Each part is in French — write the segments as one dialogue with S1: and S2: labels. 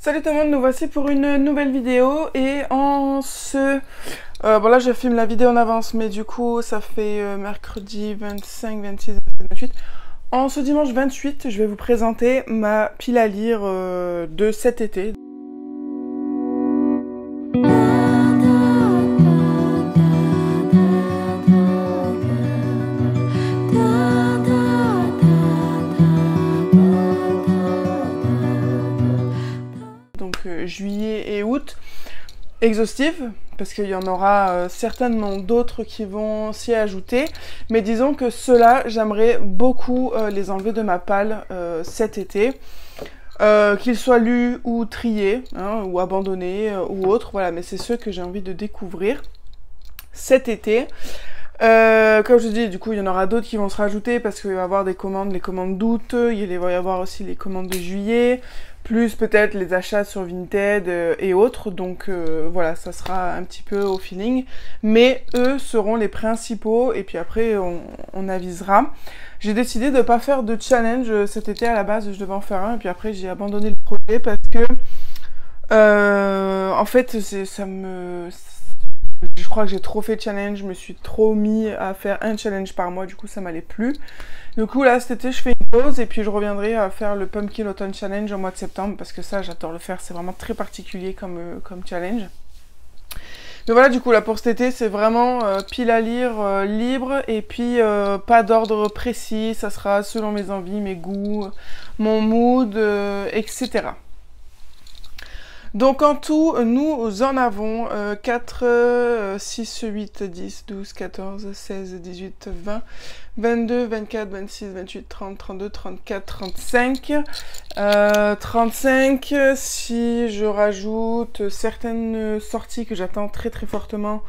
S1: Salut tout le monde, nous voici pour une nouvelle vidéo et en ce... bon là je filme la vidéo en avance mais du coup ça fait mercredi 25, 26, 27, 28. En ce dimanche 28, je vais vous présenter ma pile à lire de cet été. Juillet et août, exhaustive, parce qu'il y en aura certainement d'autres qui vont s'y ajouter, mais disons que ceux-là, j'aimerais beaucoup les enlever de ma palle cet été, qu'ils soient lus ou triés, hein, ou abandonnés, ou autres, voilà, mais c'est ceux que j'ai envie de découvrir cet été. Comme je dis, du coup, il y en aura d'autres qui vont se rajouter parce qu'il va y avoir des commandes, les commandes d'août, il va y avoir aussi les commandes de juillet, plus peut-être les achats sur Vinted et autres. Donc voilà, ça sera un petit peu au feeling. Mais eux seront les principaux et puis après, on avisera. J'ai décidé de ne pas faire de challenge cet été. À la base, je devais en faire un et puis après, j'ai abandonné le projet parce que, en fait, je crois que j'ai trop fait de challenge, je me suis trop mis à faire un challenge par mois, du coup ça m'allait plus. Du coup là cet été je fais une pause et puis je reviendrai à faire le Pumpkin Autumn Challenge au mois de septembre parce que ça j'adore le faire, c'est vraiment très particulier comme challenge. Mais voilà, du coup là pour cet été c'est vraiment pile à lire libre et puis pas d'ordre précis, ça sera selon mes envies, mes goûts, mon mood, etc. Donc en tout, nous en avons 4, 6, 8, 10, 12, 14, 16, 18, 20, 22, 24, 26, 28, 30, 32, 34, 35. 35, si je rajoute certaines sorties que j'attends très très fortement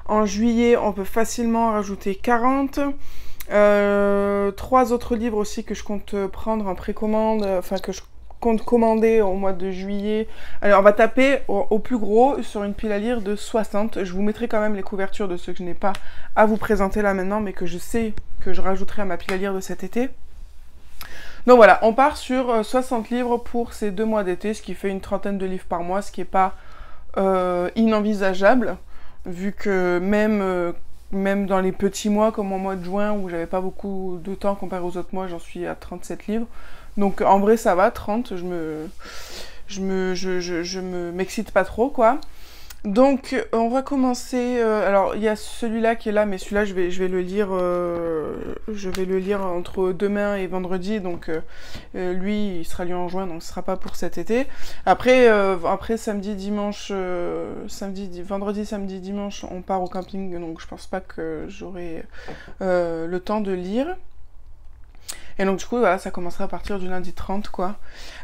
S1: en juillet, on peut facilement rajouter 40. 3 autres livres aussi que je compte prendre en précommande, enfin que je compte commander au mois de juillet. Alors on va taper au plus gros sur une pile à lire de 60. Je vous mettrai quand même les couvertures de ceux que je n'ai pas à vous présenter là maintenant, mais que je sais que je rajouterai à ma pile à lire de cet été. Donc voilà, on part sur 60 livres pour ces 2 mois d'été, ce qui fait une trentaine de livres par mois, ce qui n'est pas inenvisageable, vu que même dans les petits mois comme au mois de juin où j'avais pas beaucoup de temps comparé aux autres mois, j'en suis à 37 livres. Donc en vrai ça va, 30, je m'excite pas trop quoi. Donc on va commencer, alors il y a celui-là qui est là, mais celui-là je vais le lire entre demain et vendredi, donc lui il sera lu en juin, donc ce sera pas pour cet été. Après, samedi, dimanche, vendredi, samedi, dimanche on part au camping, donc je pense pas que j'aurai le temps de lire. Et donc du coup voilà, ça commencera à partir du lundi 30 quoi.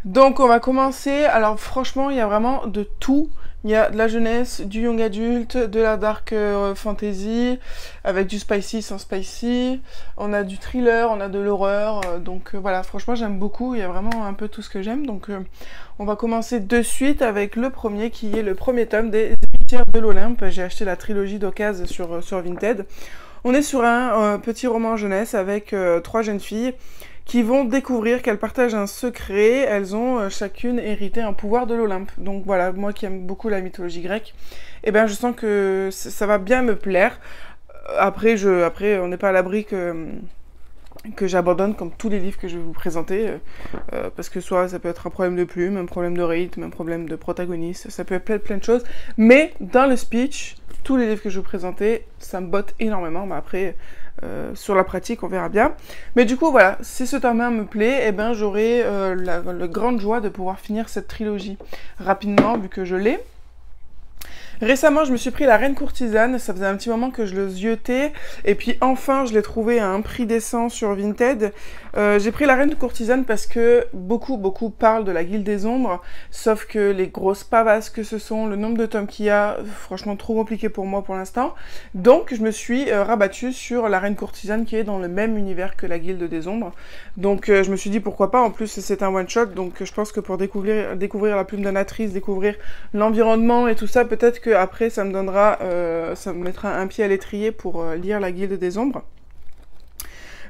S1: Donc on va commencer, alors franchement il y a vraiment de tout. Il y a de la jeunesse, du young adulte, de la dark fantasy, avec du spicy sans spicy. On a du thriller, on a de l'horreur, donc voilà, franchement j'aime beaucoup, il y a vraiment un peu tout ce que j'aime. Donc on va commencer de suite avec le premier qui est le premier tome des Héritières de l'Olympe. J'ai acheté la trilogie d'occasion sur Vinted. On est sur un petit roman jeunesse avec 3 jeunes filles qui vont découvrir qu'elles partagent un secret. Elles ont chacune hérité un pouvoir de l'Olympe. Donc voilà, moi qui aime beaucoup la mythologie grecque, eh ben je sens que ça va bien me plaire. Après on n'est pas à l'abri que j'abandonne comme tous les livres que je vais vous présenter, parce que soit ça peut être un problème de plume, un problème de rythme, un problème de protagoniste, ça peut être plein de choses, mais dans le speech, tous les livres que je vais vous présenter, ça me botte énormément, mais après, sur la pratique, on verra bien. Mais du coup, voilà, si ce tome 1 me plaît, eh ben, j'aurai la grande joie de pouvoir finir cette trilogie rapidement, vu que je l'ai. Récemment, je me suis pris La Reine Courtisane, ça faisait un petit moment que je le ziotais, et puis enfin, je l'ai trouvé à un prix décent sur Vinted. J'ai pris La Reine Courtisane parce que beaucoup parlent de la Guilde des Ombres, sauf que les grosses pavasses que ce sont, le nombre de tomes qu'il y a, franchement trop compliqué pour moi pour l'instant. Donc, je me suis rabattue sur La Reine Courtisane qui est dans le même univers que la Guilde des Ombres. Donc, je me suis dit pourquoi pas, en plus c'est un one-shot, donc je pense que pour découvrir la plume d'Anatrice, découvrir l'environnement et tout ça, peut-être que après ça me donnera, ça me mettra un pied à l'étrier pour lire la Guilde des Ombres.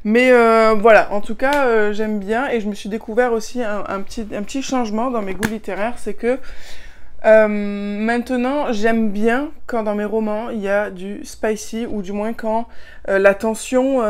S1: Mais voilà, en tout cas, j'aime bien. Et je me suis découvert aussi un petit changement dans mes goûts littéraires, c'est que maintenant, j'aime bien quand dans mes romans, il y a du spicy, ou du moins quand la tension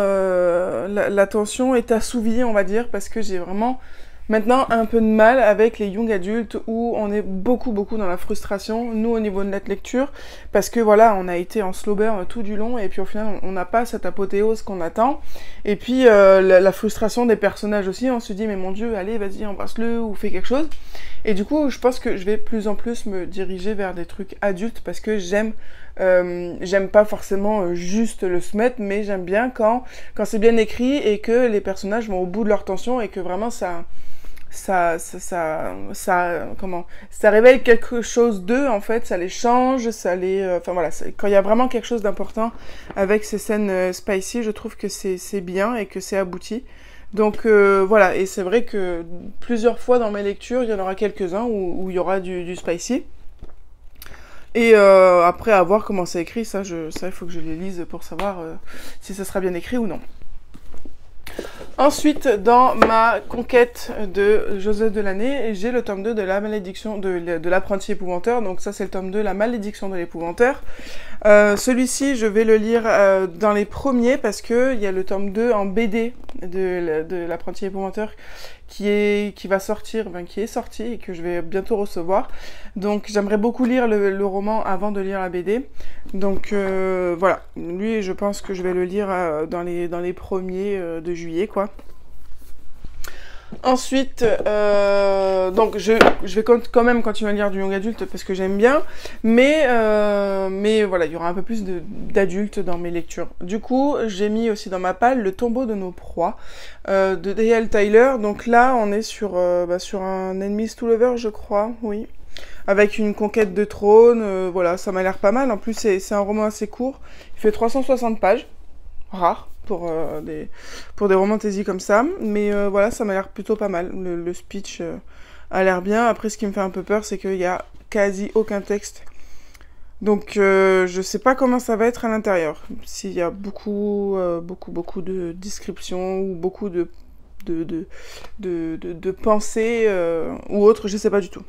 S1: est assouvie, on va dire, parce que j'ai vraiment maintenant un peu de mal avec les young adultes où on est beaucoup dans la frustration, nous au niveau de notre lecture, parce que voilà, on a été en slow burn tout du long, et puis au final, on n'a pas cette apothéose qu'on attend, et puis la frustration des personnages aussi, on se dit, mais mon Dieu, allez, vas-y, embrasse-le, ou fais quelque chose. Et du coup, je pense que je vais plus en plus me diriger vers des trucs adultes parce que j'aime pas forcément juste le smut, mais j'aime bien quand c'est bien écrit et que les personnages vont au bout de leur tension et que vraiment ça révèle quelque chose d'eux, en fait, ça les change, ça les enfin voilà, quand il y a vraiment quelque chose d'important avec ces scènes spicy, je trouve que c'est bien et que c'est abouti. Donc voilà, et c'est vrai que plusieurs fois dans mes lectures, il y en aura quelques-uns où il y aura du spicy. Et après, à voir comment c'est écrit, ça, il faut que je les lise pour savoir si ça sera bien écrit ou non. Ensuite, dans ma conquête de Joseph Delaney, j'ai le tome 2 de La Malédiction de l'apprenti épouvanteur. Donc ça, c'est le tome 2, La Malédiction de l'épouvanteur. Celui-ci, je vais le lire dans les premiers parce que il y a le tome 2 en BD de l'apprenti épouvanteur qui est sorti et que je vais bientôt recevoir. Donc j'aimerais beaucoup lire le roman avant de lire la BD. Donc voilà, lui je pense que je vais le lire dans les premiers de juillet, quoi. Ensuite, donc je vais quand même continuer à lire du young adulte parce que j'aime bien, mais voilà, il y aura un peu plus d'adultes dans mes lectures. Du coup, j'ai mis aussi dans ma palle Le tombeau de nos proies de D.L. Tyler. Donc là, on est sur un Enemies to Lovers, je crois, oui, avec une conquête de trône. Voilà, ça m'a l'air pas mal. En plus, c'est un roman assez court. Il fait 360 pages, rare pour des romantaisies comme ça, mais voilà, ça m'a l'air plutôt pas mal. Le speech a l'air bien. Après, ce qui me fait un peu peur, c'est qu'il y a quasi aucun texte. Donc je sais pas comment ça va être à l'intérieur. S'il y a beaucoup de descriptions ou beaucoup de pensées ou autre, je sais pas du tout.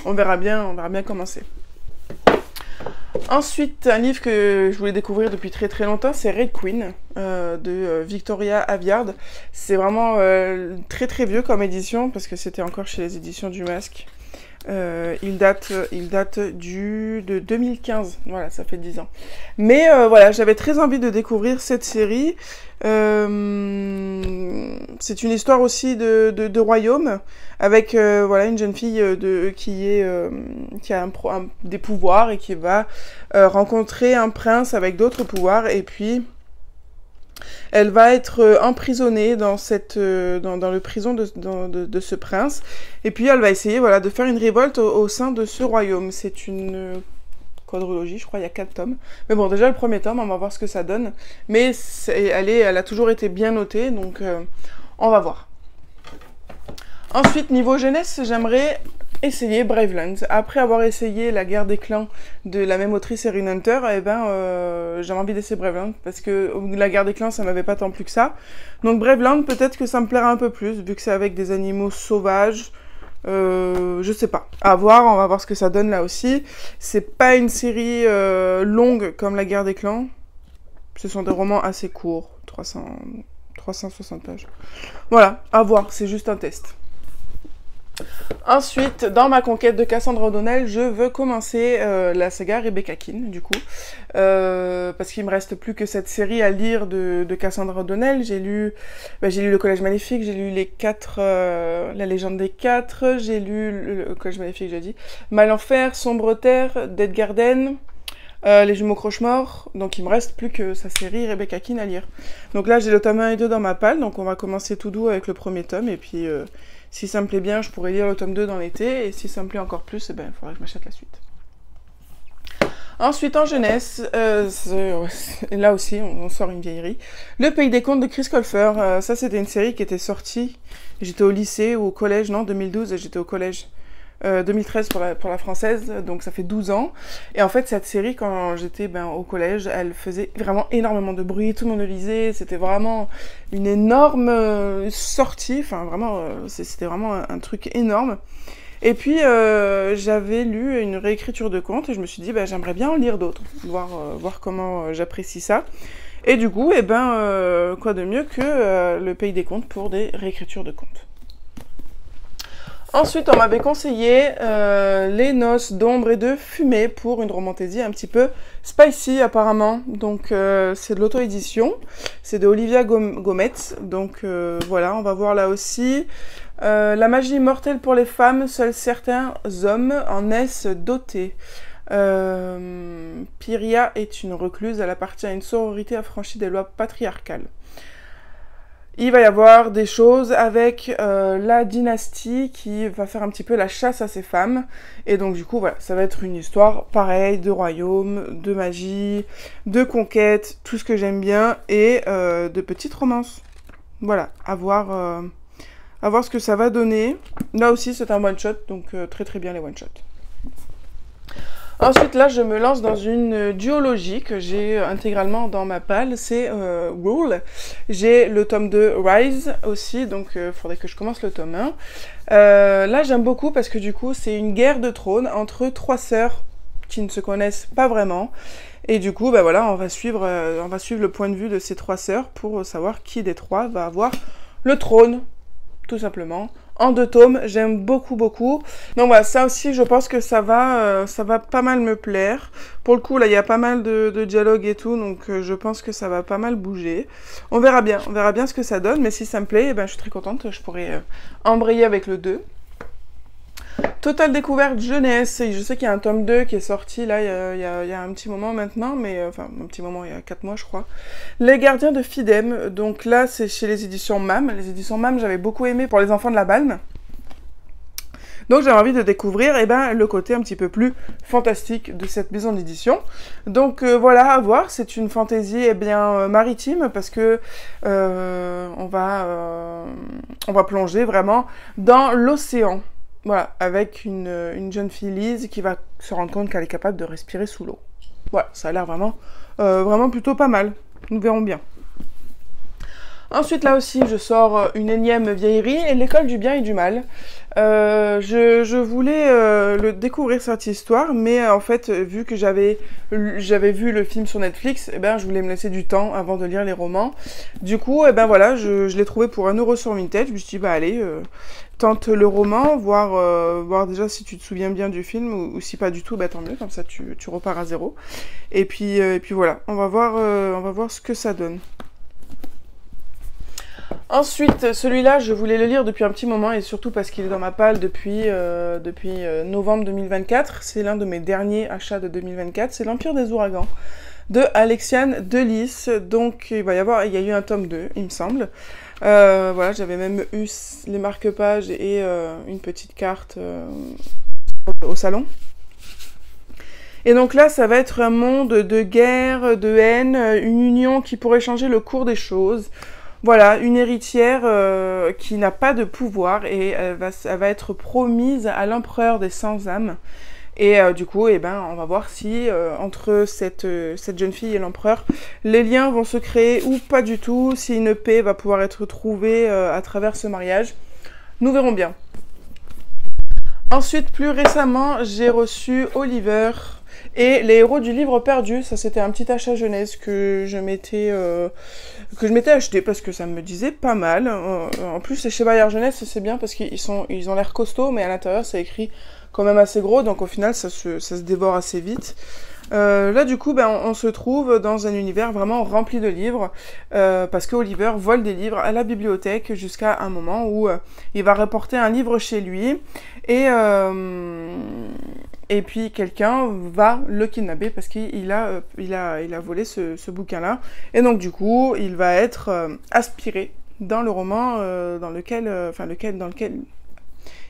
S1: On verra bien comment c'est. Ensuite, un livre que je voulais découvrir depuis très très longtemps, c'est Red Queen de Victoria Aveyard. C'est vraiment très très vieux comme édition parce que c'était encore chez les éditions du Masque. Il date de 2015, voilà, ça fait 10 ans. Mais voilà, j'avais très envie de découvrir cette série. C'est une histoire aussi de royaume, avec voilà, une jeune fille qui a des pouvoirs et qui va rencontrer un prince avec d'autres pouvoirs, et puis elle va être emprisonnée dans le prison de ce prince. Et puis elle va essayer, voilà, de faire une révolte au sein de ce royaume. C'est une quadrologie, je crois, il y a 4 tomes. Mais bon, déjà le premier tome, on va voir ce que ça donne. Mais elle a toujours été bien notée, donc on va voir. Ensuite, niveau jeunesse, j'aimerais essayer Braveland. Après avoir essayé La Guerre des Clans de la même autrice Erin Hunter, j'avais envie d'essayer Braveland parce que La Guerre des Clans, ça m'avait pas tant plu que ça. Donc Braveland, peut-être que ça me plaira un peu plus vu que c'est avec des animaux sauvages. Je sais pas. À voir, on va voir ce que ça donne là aussi. C'est pas une série longue comme La Guerre des Clans. Ce sont des romans assez courts, 360 pages. Voilà, à voir, c'est juste un test. Ensuite, dans ma conquête de Cassandra O'Donnell, je veux commencer la saga Rebecca Keane, du coup, parce qu'il me reste plus que cette série à lire de Cassandra O'Donnell. J'ai lu Le Collège Maléfique, j'ai lu La Légende des 4, j'ai lu le Collège Maléfique, j'ai dit, Malenfer, Sombre Terre, Dead Garden, Les Jumeaux Croche-Morts. Donc il me reste plus que sa série Rebecca Keane à lire. Donc là, j'ai le tome 1 et 2 dans ma palle, donc on va commencer tout doux avec le premier tome, et puis si ça me plaît bien, je pourrais lire le tome 2 dans l'été, et si ça me plaît encore plus, il faudra que je m'achète la suite. Ensuite, en jeunesse, là aussi, on sort une vieillerie. Le Pays des Contes de Chris Colfer. Ça, c'était une série qui était sortie. J'étais au lycée ou au collège, non, 2012, j'étais au collège. 2013 pour la française, donc ça fait 12 ans. Et en fait, cette série, quand j'étais au collège, elle faisait vraiment énormément de bruit, tout le monde le lisait, c'était vraiment une énorme sortie, enfin vraiment, c'était vraiment un truc énorme. Et puis, j'avais lu une réécriture de contes et je me suis dit, j'aimerais bien en lire d'autres, voir comment j'apprécie ça. Et du coup, quoi de mieux que le Pays des Contes pour des réécritures de contes. Ensuite, on m'avait conseillé Les Noces d'ombre et de fumée pour une romantésie un petit peu spicy apparemment. Donc c'est de l'auto-édition, c'est de Olivia Gomet. Donc voilà, on va voir là aussi. La magie immortelle pour les femmes, seuls certains hommes en naissent dotés. Pyria est une recluse, elle appartient à une sororité affranchie des lois patriarcales. Il va y avoir des choses avec la dynastie qui va faire un petit peu la chasse à ces femmes. Et donc du coup, voilà, ça va être une histoire pareille de royaume, de magie, de conquête, tout ce que j'aime bien, et de petites romances. Voilà, à voir ce que ça va donner. Là aussi, c'est un one-shot, donc très très bien les one-shots. Ensuite, là, je me lance dans une duologie que j'ai intégralement dans ma palle, c'est Rule. J'ai le tome 2 Rise aussi, donc il faudrait que je commence le tome 1. Là, j'aime beaucoup parce que du coup, c'est une guerre de trône entre 3 sœurs qui ne se connaissent pas vraiment. Et du coup, voilà, on va suivre le point de vue de ces 3 sœurs pour savoir qui des 3 va avoir le trône, tout simplement. En 2 tomes, j'aime beaucoup. Donc voilà, ça aussi, je pense que ça va pas mal me plaire. Pour le coup, là, il y a pas mal de dialogues et tout, donc je pense que ça va pas mal bouger. On verra bien ce que ça donne, mais si ça me plaît, je suis très contente, je pourrais embrayer avec le 2. Total découverte jeunesse, je sais qu'il y a un tome 2 qui est sorti là il y a un petit moment maintenant, mais enfin un petit moment, il y a 4 mois je crois. Les gardiens de Fidem, donc là c'est chez les éditions MAM. Les éditions MAM j'avais beaucoup aimé pour les enfants de la Balme. Donc j'avais envie de découvrir le côté un petit peu plus fantastique de cette maison d'édition. Donc voilà, à voir, c'est une fantaisie maritime parce que on va plonger vraiment dans l'océan. Voilà, avec une jeune fille Lise qui va se rendre compte qu'elle est capable de respirer sous l'eau. Voilà, ça a l'air vraiment plutôt pas mal. Nous verrons bien. Ensuite, là aussi, je sors une énième vieillerie, L'école du bien et du mal. Je voulais découvrir cette histoire, mais en fait, vu que j'avais vu le film sur Netflix, je voulais me laisser du temps avant de lire les romans. Du coup, voilà, je l'ai trouvé pour 1 € sur Vinted. Je me suis dit, allez, tente le roman, voir déjà si tu te souviens bien du film, ou si pas du tout, tant mieux, comme ça tu repars à 0. Et puis voilà, on va voir ce que ça donne. Ensuite, celui-là, je voulais le lire depuis un petit moment, et surtout parce qu'il est dans ma palle depuis novembre 2024. C'est l'un de mes derniers achats de 2024, c'est L'Empire des Ouragans, de Alexiane Delis. Donc il y a eu un tome 2, il me semble. Voilà, j'avais même eu les marque-pages et une petite carte au salon. Et donc là, ça va être un monde de guerre, de haine, une union qui pourrait changer le cours des choses. Voilà, une héritière qui n'a pas de pouvoir et elle va être promise à l'empereur des sans-âmes. Et du coup, on va voir si entre cette jeune fille et l'empereur, les liens vont se créer ou pas du tout, si une paix va pouvoir être trouvée à travers ce mariage. Nous verrons bien. Ensuite, plus récemment, j'ai reçu Oliver et les héros du livre perdu. Ça, c'était un petit achat jeunesse que je m'étais acheté parce que ça me disait pas mal. En plus, c'est chez Bayard Jeunesse, c'est bien parce qu'ils ont l'air costauds, mais à l'intérieur, c'est écrit quand même assez gros, donc au final, ça se dévore assez vite. Là, du coup, on se trouve dans un univers vraiment rempli de livres, parce que Oliver vole des livres à la bibliothèque jusqu'à un moment où il va reporter un livre chez lui, et puis quelqu'un va le kidnapper parce qu'il a volé ce bouquin-là, et donc du coup, il va être aspiré dans le roman dans lequel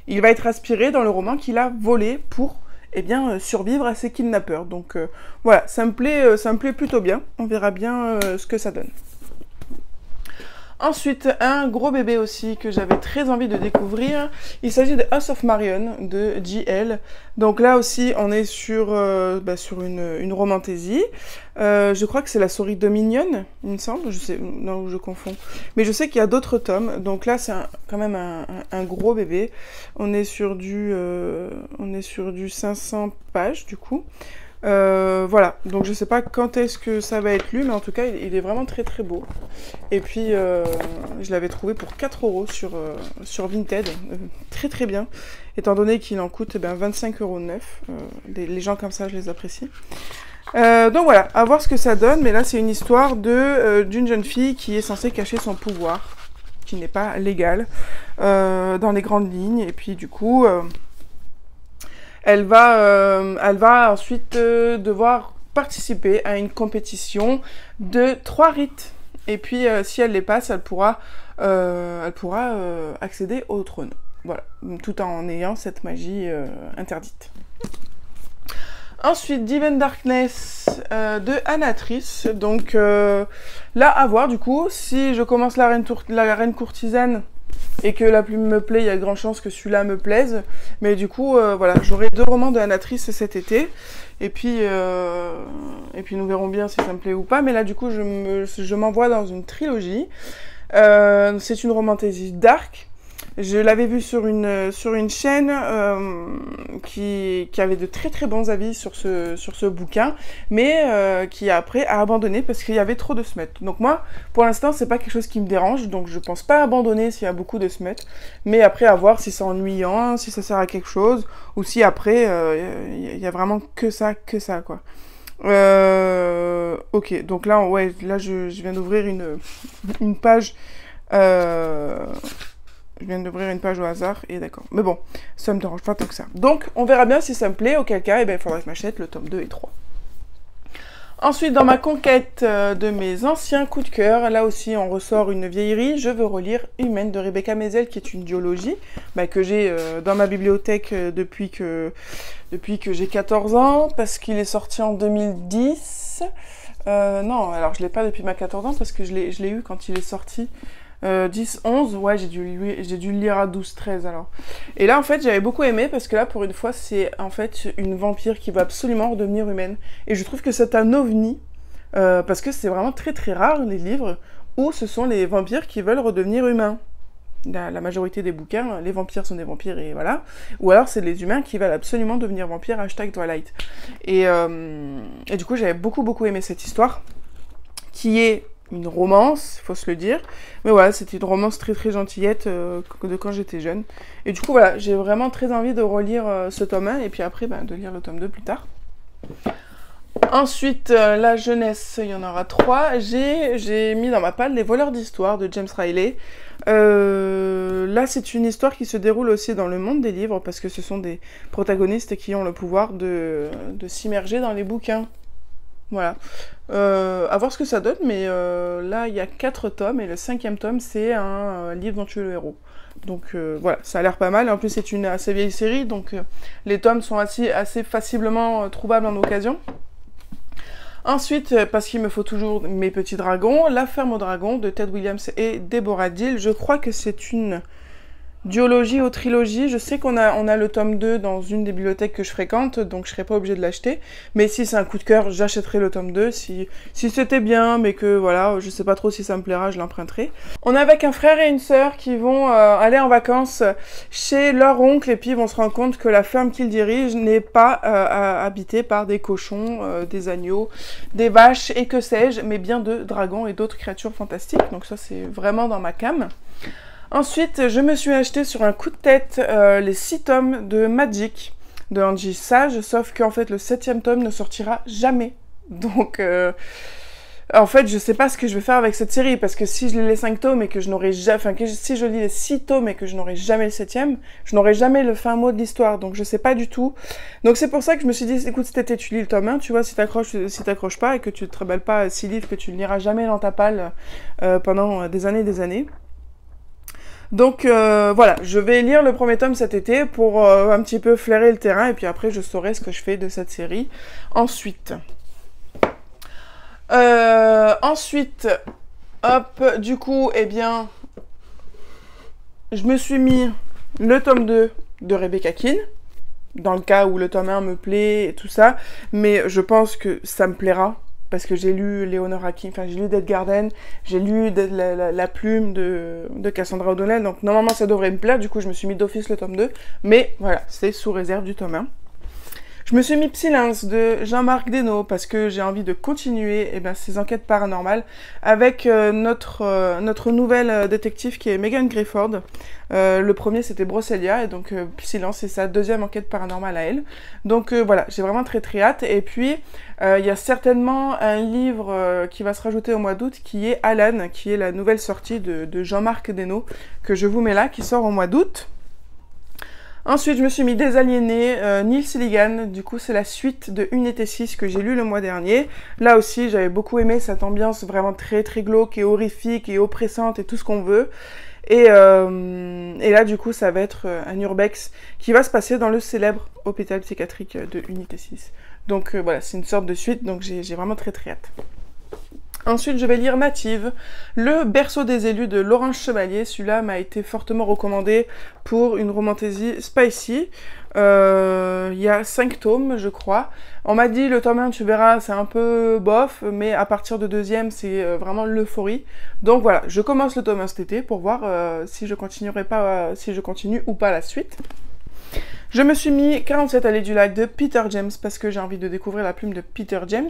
S1: il va être aspiré dans le roman qu'il a volé pour survivre à ces kidnappeurs. Donc voilà, ça me plaît plutôt bien. On verra bien ce que ça donne. Ensuite, un gros bébé aussi que j'avais très envie de découvrir. Il s'agit de House of Marion de JL. Donc là aussi, on est sur une romantaisie. Je crois que c'est la souris Dominion, il me semble. Je sais, non, je confonds. Mais je sais qu'il y a d'autres tomes. Donc là, c'est quand même un gros bébé. On est sur du 500 pages du coup. Voilà, donc je sais pas quand est-ce que ça va être lu, mais en tout cas il est vraiment très très beau. Et puis je l'avais trouvé pour 4 € sur Vinted, très très bien, étant donné qu'il en coûte 25,9 €. Les gens comme ça, je les apprécie. Donc voilà, à voir ce que ça donne, mais là c'est une histoire d'une jeune fille qui est censée cacher son pouvoir, qui n'est pas légal, dans les grandes lignes, et puis du coup... Elle va ensuite devoir participer à une compétition de 3 rites. Et puis, si elle les passe, elle pourra accéder au trône. Voilà, tout en ayant cette magie interdite. Ensuite, Deep in Darkness de Anatrice. Donc là, à voir du coup, si je commence la reine courtisane, et que la plume me plaît, il y a de grandes chances que celui-là me plaise. Mais du coup, voilà, j'aurai 2 romans de Anatrice cet été. Et puis nous verrons bien si ça me plaît ou pas. Mais là, du coup, je m'envoie dans une trilogie. C'est une romantaisie dark. Je l'avais vu sur une chaîne qui avait de très très bons avis sur ce bouquin, mais qui après a abandonné parce qu'il y avait trop de smut. Donc moi, pour l'instant, c'est pas quelque chose qui me dérange, donc je pense pas abandonner s'il y a beaucoup de smut, mais après à voir si c'est ennuyant, si ça sert à quelque chose, ou si après il y a vraiment que ça quoi. Ok, donc là, ouais, là je viens d'ouvrir une page. Je viens d'ouvrir une page au hasard, et d'accord. Mais bon, ça me dérange pas tant que ça. Donc, on verra bien si ça me plaît, auquel cas, il faudra que je m'achète le tome 2 et 3. Ensuite, dans ma conquête de mes anciens coups de cœur, là aussi, on ressort une vieillerie. Je veux relire Humaine de Rebecca Mezel, qui est une duologie, que j'ai dans ma bibliothèque depuis que j'ai 14 ans, parce qu'il est sorti en 2010. Non, alors je l'ai pas depuis ma 14 ans, parce que je l'ai eu quand il est sorti. 10, 11, ouais, j'ai dû le lire à 12, 13 alors. Et là, en fait, j'avais beaucoup aimé parce que là, pour une fois, c'est en fait une vampire qui va absolument redevenir humaine. Et je trouve que c'est un ovni, parce que c'est vraiment très très rare, les livres, où ce sont les vampires qui veulent redevenir humains. La majorité des bouquins, les vampires sont des vampires et voilà. Ou alors, c'est les humains qui veulent absolument devenir vampires, #Twilight. Et du coup, j'avais beaucoup aimé cette histoire, qui est une romance, faut se le dire. Mais voilà, c'était une romance très très gentillette de quand j'étais jeune. Et du coup, voilà, j'ai vraiment très envie de relire ce tome 1 et puis après, de lire le tome 2 plus tard. Ensuite, la jeunesse, il y en aura 3. J'ai mis dans ma palle Les voleurs d'histoire de James Riley. Là, c'est une histoire qui se déroule aussi dans le monde des livres parce que ce sont des protagonistes qui ont le pouvoir de s'immerger dans les bouquins. Voilà, à voir ce que ça donne, mais là il y a 4 tomes et le 5e tome c'est un livre dont tu es le héros. Donc voilà, ça a l'air pas mal, en plus c'est une assez vieille série, donc les tomes sont assez facilement trouvables en occasion. Ensuite, parce qu'il me faut toujours mes petits dragons, La ferme aux dragons de Ted Williams et Deborah Dill. Je crois que c'est une duologie ou trilogie, je sais qu'on a le tome 2 dans une des bibliothèques que je fréquente, donc je serais pas obligée de l'acheter, mais si c'est un coup de cœur, j'achèterai le tome 2, si c'était bien, mais que voilà, je sais pas trop si ça me plaira, je l'emprunterai. On est avec un frère et une sœur qui vont aller en vacances chez leur oncle, et puis ils vont se rendre compte que la ferme qu'ils dirigent n'est pas habitée par des cochons, des agneaux, des vaches, et que sais-je, mais bien de dragons et d'autres créatures fantastiques, donc ça c'est vraiment dans ma came. Ensuite, je me suis acheté sur un coup de tête les 6 tomes de Magic de Angie Sage, sauf qu'en fait le 7e tome ne sortira jamais. Donc, en fait, je sais pas ce que je vais faire avec cette série, parce que si je lis les 5 tomes et que je n'aurai jamais... Enfin, si je lis les 6 tomes et que je n'aurai jamais le 7e, je n'aurai jamais le fin mot de l'histoire, donc je sais pas du tout. Donc c'est pour ça que je me suis dit, écoute, cet été tu lis le tome 1, tu vois, si t'accroches pas et que tu te rebelles pas 6 livres que tu ne liras jamais dans ta palle pendant des années et des années. Donc voilà, je vais lire le premier tome cet été pour un petit peu flairer le terrain et puis après je saurai ce que je fais de cette série ensuite. Hop, du coup, eh bien, je me suis mis le tome 2 de Rebecca Keane, dans le cas où le tome 1 me plaît et tout ça, mais je pense que ça me plaira, parce que j'ai lu Leonora King, enfin j'ai lu Dead Garden, j'ai lu la plume de Cassandra O'Donnell, donc normalement ça devrait me plaire, du coup je me suis mis d'office le tome 2, mais voilà, c'est sous réserve du tome 1. Je me suis mis Psylance de Jean-Marc Desnos parce que j'ai envie de continuer ces enquêtes paranormales avec notre nouvelle détective qui est Megan Grifford. Le premier c'était Brosselia et donc Psylance c'est sa deuxième enquête paranormale à elle. Donc voilà, j'ai vraiment très très hâte. Et puis il y a certainement un livre qui va se rajouter au mois d'août qui est Alan, qui est la nouvelle sortie de Jean-Marc Desnos que je vous mets là, qui sort au mois d'août. Ensuite, je me suis mis Désaliéné, Neil Sealigan, du coup c'est la suite de Unité 6 que j'ai lu le mois dernier. Là aussi, j'avais beaucoup aimé cette ambiance vraiment très très glauque et horrifique et oppressante et tout ce qu'on veut. Et là, du coup, ça va être un urbex qui va se passer dans le célèbre hôpital psychiatrique de Unité 6. Donc voilà, c'est une sorte de suite, donc j'ai vraiment très très hâte. Ensuite, je vais lire Native, le berceau des élus de Laurence Chevalier. Celui-là m'a été fortement recommandé pour une romantaisie spicy. Il y a 5 tomes, je crois. On m'a dit, le tome 1, tu verras, c'est un peu bof, mais à partir de deuxième, c'est vraiment l'euphorie. Donc voilà, je commence le tome 1 cet été pour voir si je continuerai pas, si je continue ou pas la suite. Je me suis mis 47 allées du lac de Peter James parce que j'ai envie de découvrir la plume de Peter James.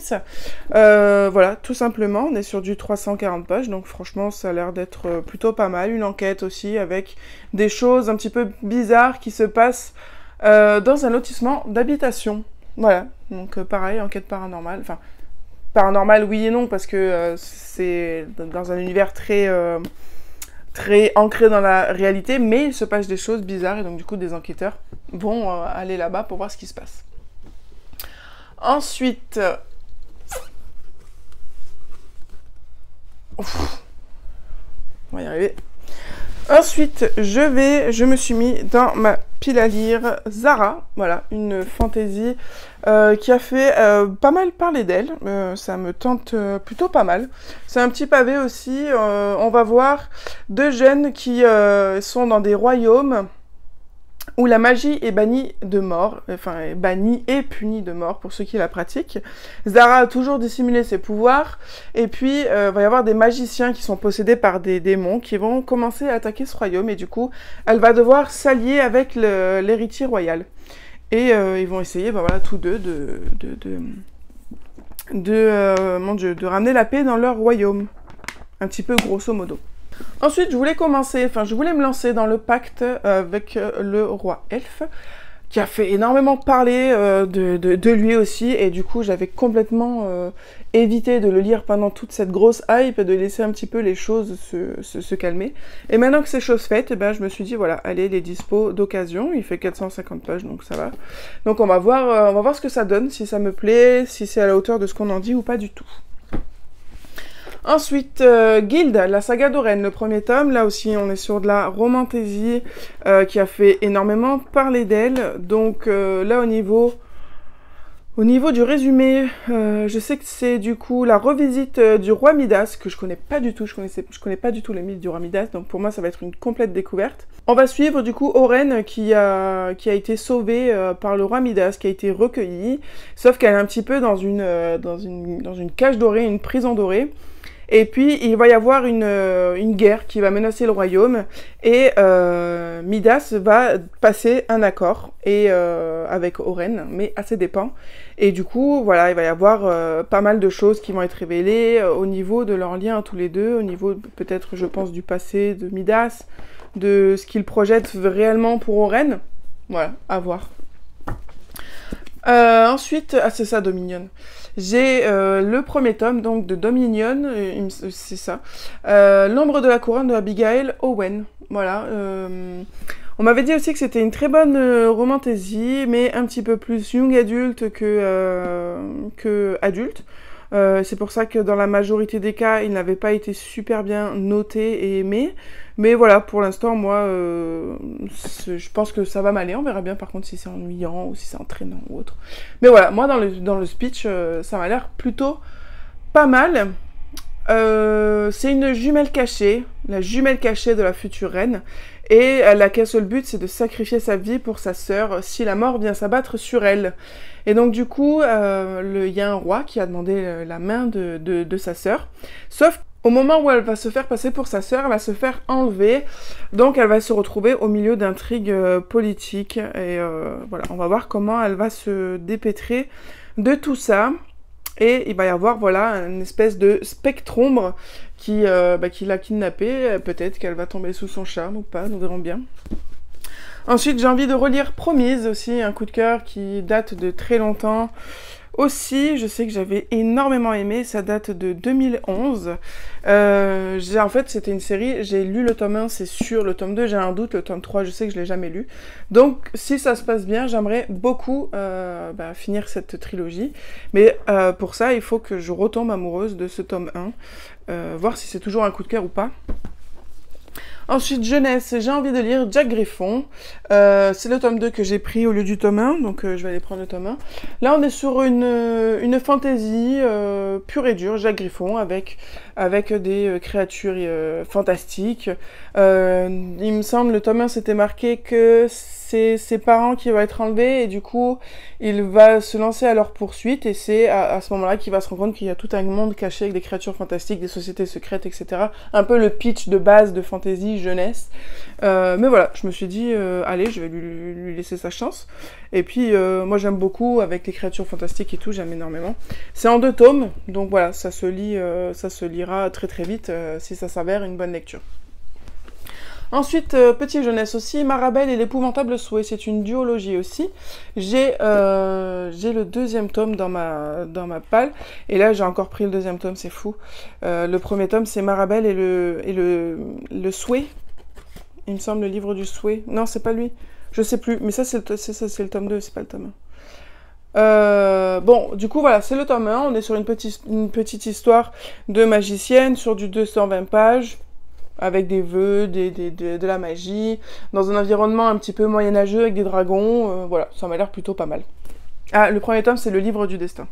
S1: Voilà, tout simplement, on est sur du 340 pages, donc franchement ça a l'air d'être plutôt pas mal. Une enquête aussi avec des choses un petit peu bizarres qui se passent dans un lotissement d'habitation. Voilà, donc pareil, enquête paranormale, enfin paranormale oui et non parce que c'est dans un univers très ancré dans la réalité, mais il se passe des choses bizarres et donc du coup des enquêteurs vont aller là-bas pour voir ce qui se passe. Ensuite, on va y arriver. Ensuite, je me suis mis dans ma pile à lire Zara, voilà, une fantaisie qui a fait pas mal parler d'elle, ça me tente plutôt pas mal. C'est un petit pavé aussi, on va voir 2 jeunes qui sont dans des royaumes où la magie est bannie de mort, enfin est bannie et punie de mort pour ceux qui la pratiquent. Zara a toujours dissimulé ses pouvoirs, et puis va y avoir des magiciens qui sont possédés par des démons qui vont commencer à attaquer ce royaume, et du coup, elle va devoir s'allier avec l'héritier royal. Et ils vont essayer, ben voilà, tous deux de ramener la paix dans leur royaume. Un petit peu grosso modo. Ensuite, je voulais me lancer dans le pacte avec le roi elfe, qui a fait énormément parler de lui aussi, et du coup, j'avais complètement évité de le lire pendant toute cette grosse hype, et de laisser un petit peu les choses se calmer. Et maintenant que c'est chose faite, je me suis dit, voilà, allez, les dispos d'occasion, il fait 450 pages, donc ça va. Donc on va voir ce que ça donne, si ça me plaît, si c'est à la hauteur de ce qu'on en dit ou pas du tout. Ensuite, Guild, la saga d'Oren, le premier tome. Là aussi, on est sur de la romantaisie qui a fait énormément parler d'elle. Donc là, au niveau du résumé, je sais que c'est du coup la revisite du roi Midas, que je connais pas du tout. Je connais pas du tout les mythes du roi Midas, donc pour moi, ça va être une complète découverte. On va suivre du coup Oren qui a été sauvée par le roi Midas, qui a été recueillie, sauf qu'elle est un petit peu dans une cage dorée, une prison dorée. Et puis, il va y avoir une guerre qui va menacer le royaume, et Midas va passer un accord avec Oren, mais à ses dépens. Et du coup, voilà, il va y avoir pas mal de choses qui vont être révélées au niveau de leur lien tous les deux, au niveau peut-être, je pense, du passé de Midas, de ce qu'il projette réellement pour Oren. Voilà, à voir. Ensuite, c'est ça, Dominion. J'ai le premier tome donc de Dominion, c'est ça. L'ombre de la couronne de Abigail Owen. Voilà. On m'avait dit aussi que c'était une très bonne romantaisie, mais un petit peu plus young adulte que adulte. C'est pour ça que dans la majorité des cas, il n'avait pas été super bien noté et aimé. Mais voilà, pour l'instant, moi, je pense que ça va m'aller. On verra bien par contre si c'est ennuyant ou si c'est entraînant ou autre. Mais voilà, moi dans le speech, ça m'a l'air plutôt pas mal. C'est une jumelle cachée, la jumelle cachée de la future reine, et elle a qu'un seul but, c'est de sacrifier sa vie pour sa sœur si la mort vient s'abattre sur elle. Et donc du coup, il y a un roi qui a demandé la main de sa sœur, sauf au moment où elle va se faire passer pour sa sœur, elle va se faire enlever, donc elle va se retrouver au milieu d'intrigues politiques, et voilà, on va voir comment elle va se dépêtrer de tout ça. Et il va y avoir, voilà, une espèce de spectre-ombre qui l'a kidnappée. Peut-être qu'elle va tomber sous son charme ou pas, nous verrons bien. Ensuite, j'ai envie de relire Promise, aussi, un coup de cœur qui date de très longtemps. Aussi, je sais que j'avais énormément aimé, ça date de 2011. En fait, c'était une série, j'ai lu le tome 1, c'est sûr, le tome 2, j'ai un doute, le tome 3, je sais que je l'ai jamais lu. Donc, si ça se passe bien, j'aimerais beaucoup finir cette trilogie. Mais pour ça, il faut que je retombe amoureuse de ce tome 1, voir si c'est toujours un coup de cœur ou pas. Ensuite, jeunesse, j'ai envie de lire Jack Griffon. C'est le tome 2 que j'ai pris au lieu du tome 1, donc je vais aller prendre le tome 1. Là, on est sur une fantaisie pure et dure, Jack Griffon, avec des créatures fantastiques. Il me semble, le tome 1, c'était marqué que c'est ses parents qui vont être enlevés, et du coup, il va se lancer à leur poursuite, et c'est à ce moment-là qu'il va se rendre compte qu'il y a tout un monde caché avec des créatures fantastiques, des sociétés secrètes, etc. Un peu le pitch de base de fantasy jeunesse. Mais voilà, je me suis dit, allez, je vais lui laisser sa chance. Et puis, moi j'aime beaucoup, avec les créatures fantastiques et tout, j'aime énormément. C'est en 2 tomes, donc voilà, ça se lira très très vite, si ça s'avère une bonne lecture. Ensuite, petite jeunesse aussi, Marabelle et l'épouvantable souhait, c'est une duologie aussi. J'ai le 2e tome dans ma palle, et là j'ai encore pris le 2e tome, c'est fou. Le 1er tome c'est Marabelle et le souhait, il me semble, le livre du souhait. Non, c'est pas lui, je sais plus, mais ça c'est le tome 2, c'est pas le tome 1. Bon, du coup voilà, c'est le tome 1, on est sur une petite histoire de magicienne sur du 220 pages, avec des vœux, de la magie, dans un environnement un petit peu moyenâgeux avec des dragons, voilà, ça m'a l'air plutôt pas mal. Ah, le 1er tome, c'est le livre du destin.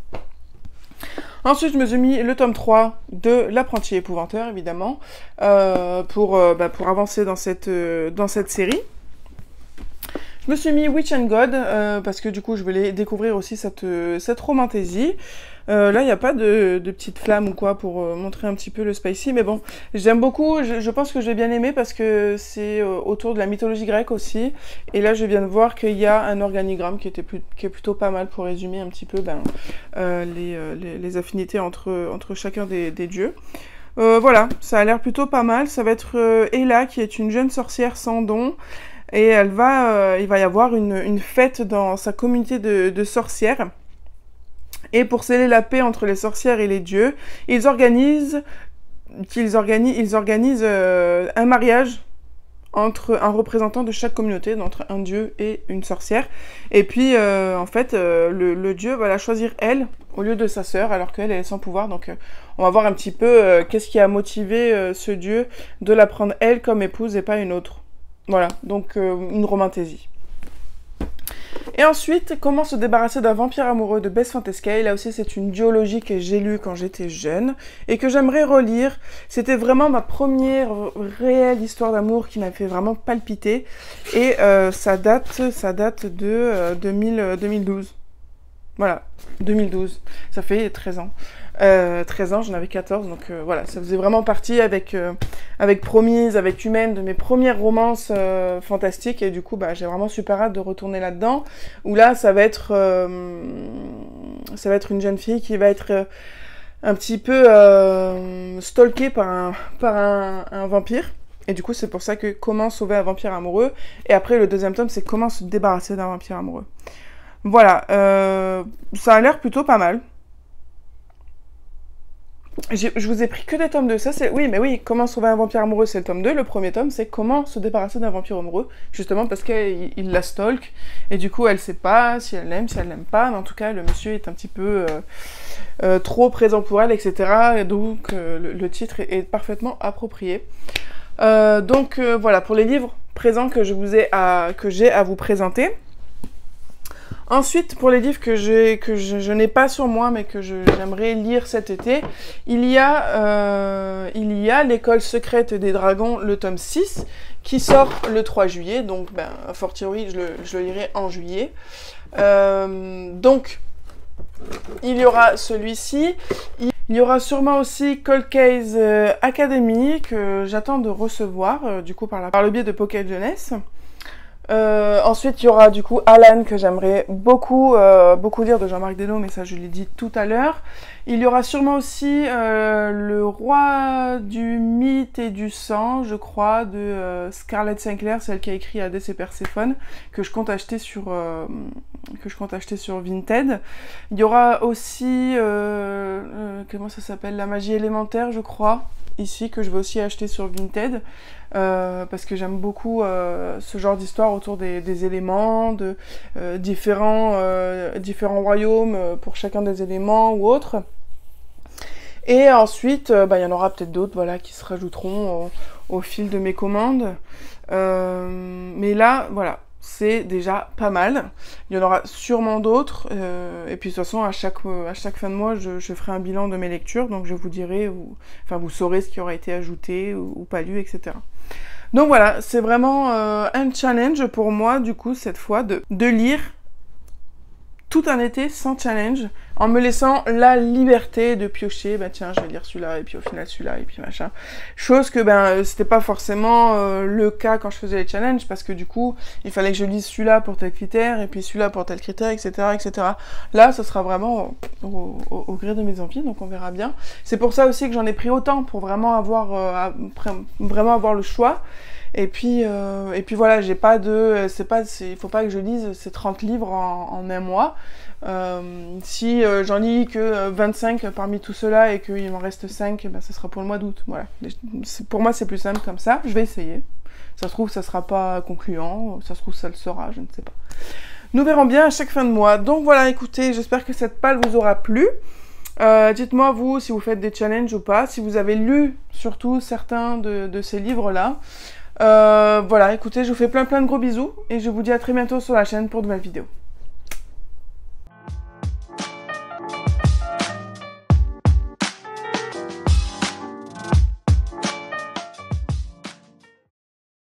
S1: Ensuite, je me suis mis le tome 3 de l'apprenti épouvanteur, évidemment, pour avancer dans cette série. Je me suis mis Witch and God, parce que du coup, je voulais découvrir aussi cette romantaisie. Là, il n'y a pas de petite flamme ou quoi pour montrer un petit peu le spicy, mais bon, j'aime beaucoup, je pense que je vais bien aimer parce que c'est autour de la mythologie grecque aussi, et là je viens de voir qu'il y a un organigramme qui est plutôt pas mal pour résumer un petit peu les affinités entre chacun des dieux. Voilà, ça a l'air plutôt pas mal, ça va être Ella qui est une jeune sorcière sans don, et il va y avoir une fête dans sa communauté de sorcières. Et pour sceller la paix entre les sorcières et les dieux, ils organisent un mariage entre un représentant de chaque communauté, entre un dieu et une sorcière. Et puis, en fait, le dieu va la choisir elle, au lieu de sa sœur, alors qu'elle est sans pouvoir. Donc, on va voir un petit peu qu'est-ce qui a motivé ce dieu de la prendre elle comme épouse et pas une autre. Voilà, donc une romantaisie. Et ensuite, comment se débarrasser d'un vampire amoureux de Bess Fantesca. Là aussi, c'est une duologie que j'ai lue quand j'étais jeune et que j'aimerais relire. C'était vraiment ma première réelle histoire d'amour qui m'a fait vraiment palpiter. Et ça date de 2012. Voilà, 2012. Ça fait 13 ans. 13 ans, j'en avais 14, donc voilà, ça faisait vraiment partie avec Promise, avec Humaine, de mes premières romances fantastiques, et du coup, j'ai vraiment super hâte de retourner là-dedans, où là, ça va être une jeune fille qui va être un petit peu stalkée par un vampire, et du coup, c'est pour ça que comment sauver un vampire amoureux, et après, le 2e tome, c'est comment se débarrasser d'un vampire amoureux. Voilà, ça a l'air plutôt pas mal. Je vous ai pris que des tomes 2, ça c'est... Oui, mais oui, comment sauver un vampire amoureux, c'est le tome 2, le 1er tome, c'est comment se débarrasser d'un vampire amoureux, justement parce qu'il la stalk, et du coup elle sait pas si elle l'aime, si elle l'aime pas, mais en tout cas le monsieur est un petit peu trop présent pour elle, etc. Et donc le titre est parfaitement approprié. Donc voilà, pour les livres présents que j'ai à vous présenter. Ensuite, pour les livres que je n'ai pas sur moi, mais que j'aimerais lire cet été, il y a L'école secrète des dragons, le tome 6, qui sort le 3 juillet, donc ben, a fortiori, je le lirai en juillet. Donc, il y aura celui-ci. Il y aura sûrement aussi Cold Case Academy, que j'attends de recevoir, du coup, par le biais de Pocket Jeunesse. Ensuite, il y aura du coup Alan, que j'aimerais beaucoup lire, de Jean-Marc Desnos, mais ça je l'ai dit tout à l'heure. Il y aura sûrement aussi Le Roi du mythe et du sang, je crois, de Scarlett Sinclair, celle qui a écrit Hadès et Perséphone, que je compte acheter sur Vinted. Il y aura aussi comment ça s'appelle, La magie élémentaire, je crois, ici, que je vais aussi acheter sur Vinted. Parce que j'aime beaucoup ce genre d'histoire autour des éléments, de différents royaumes pour chacun des éléments ou autres. Et ensuite, il y en aura peut-être d'autres, voilà, qui se rajouteront au fil de mes commandes. Mais là, voilà, c'est déjà pas mal. Il y en aura sûrement d'autres. Et puis de toute façon, à chaque fin de mois, je ferai un bilan de mes lectures. Donc je vous dirai, vous saurez ce qui aura été ajouté ou pas lu, etc. Donc voilà, c'est vraiment un challenge pour moi, du coup, cette fois, de lire tout un été sans challenge, en me laissant la liberté de piocher, bah tiens, je vais lire celui-là, et puis au final celui-là, et puis machin. Chose que, c'était pas forcément le cas quand je faisais les challenges, parce que du coup, il fallait que je lise celui-là pour tel critère, et puis celui-là pour tel critère, etc., etc. Là, ce sera vraiment au gré de mes envies, donc on verra bien. C'est pour ça aussi que j'en ai pris autant, pour vraiment avoir le choix. Et puis voilà, j'ai pas de... il faut pas que je lise ces 30 livres en un mois. Si j'en lis que 25 parmi tout cela et qu'il m'en reste 5, ça sera pour le mois d'août. Voilà. Pour moi, c'est plus simple comme ça. Je vais essayer. Ça se trouve, ça sera pas concluant. Ça se trouve, ça le sera, je ne sais pas. Nous verrons bien à chaque fin de mois. Donc voilà, écoutez, j'espère que cette palle vous aura plu. Dites-moi, vous, si vous faites des challenges ou pas. Si vous avez lu, surtout, certains de ces livres-là. Voilà, écoutez, je vous fais plein de gros bisous et je vous dis à très bientôt sur la chaîne pour de nouvelles vidéos.